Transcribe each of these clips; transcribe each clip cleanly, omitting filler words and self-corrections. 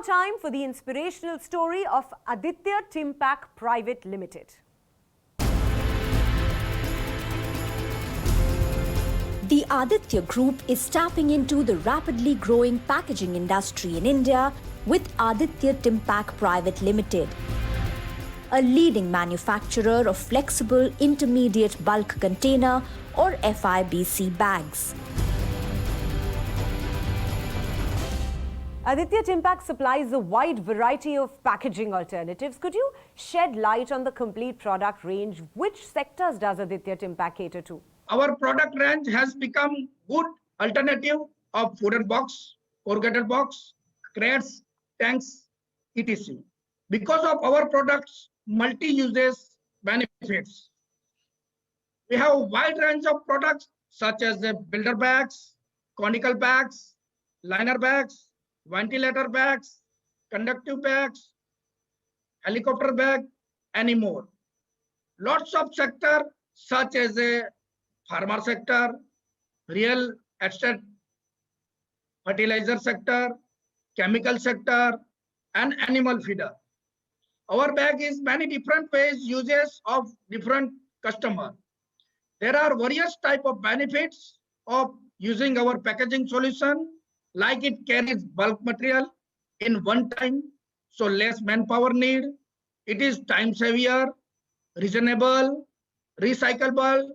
now time for the inspirational story of Aditya Timpac Private Limited. The Aditya Group is tapping into the rapidly growing packaging industry in India with Aditya Timpac Private Limited, a leading manufacturer of flexible intermediate bulk container or FIBC bags. Aditya Timpac supplies a wide variety of packaging alternatives. Could you shed light on the complete product range? Which sectors does Aditya Timpac cater to? Our product range has become good alternative of wooden box, corrugated box, crates, tanks, etc. Because of our products' multi-uses benefits, we have a wide range of products such as the builder bags, conical bags, liner bags, ventilator bags, conductive bags, helicopter bag, and more. Lots of sectors such as a farmer sector, real estate, fertilizer sector, chemical sector, and animal feeder. Our bag is many different ways uses of different customer. There are various type of benefits of using our packaging solution, like it carries bulk material in one time, so less manpower need. It is time savior, reasonable, recyclable,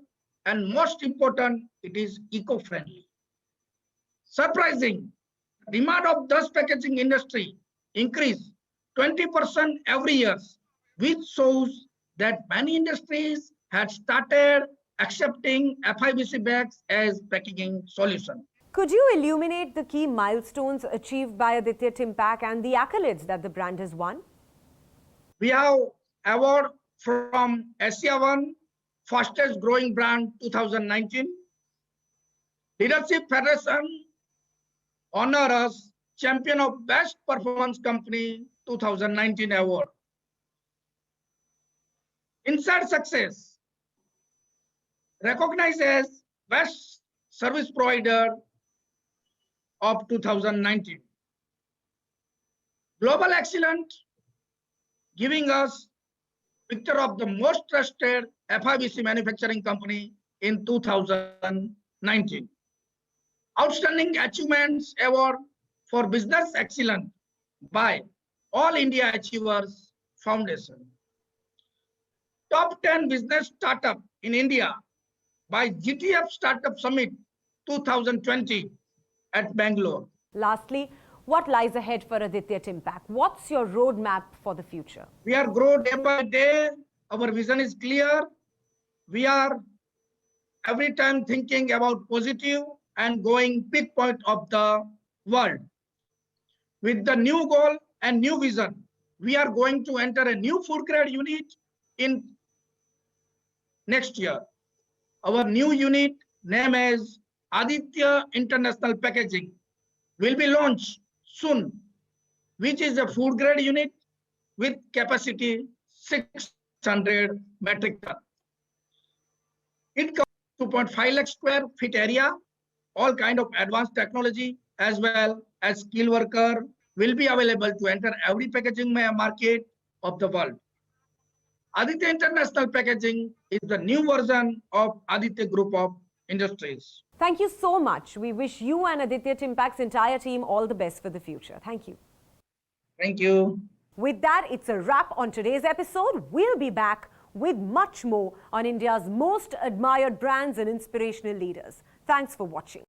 and most important, it is eco-friendly. Surprising, demand of this packaging industry increased 20% every year, which shows that many industries had started accepting FIBC bags as packaging solution. Could you illuminate the key milestones achieved by Aditya Timpac and the accolades that the brand has won? We have award from Asia One Fastest Growing Brand 2019. Leadership Federation honor us Champion of Best Performance Company 2019 award. Inside Success recognized as Best Service Provider of 2019. Global Excellence giving us picture of the most trusted FIBC manufacturing company in 2019. Outstanding Achievements Award for Business Excellence by All India Achievers Foundation. Top 10 Business Startup in India by GTF Startup Summit 2020 at Bangalore. Lastly, what lies ahead for Aditya Timpac? What's your roadmap for the future? We are grow day by day. Our vision is clear. We are every time thinking about positive and going peak point of the world. With the new goal and new vision, we are going to enter a new food grade unit in next year. Our new unit, named as Aditya International Packaging, will be launched soon, which is a food grade unit with capacity 600 metric ton. It covers 2.5 lakh square feet area. All kind of advanced technology as well as skilled worker will be available to enter every packaging market of the world. Aditya International Packaging is the new version of Aditya Group of Industries. Thank you so much. We wish you and Aditya Timpac's entire team all the best for the future. Thank you. Thank you. With that, it's a wrap on today's episode. We'll be back with much more on India's most admired brands and inspirational leaders. Thanks for watching.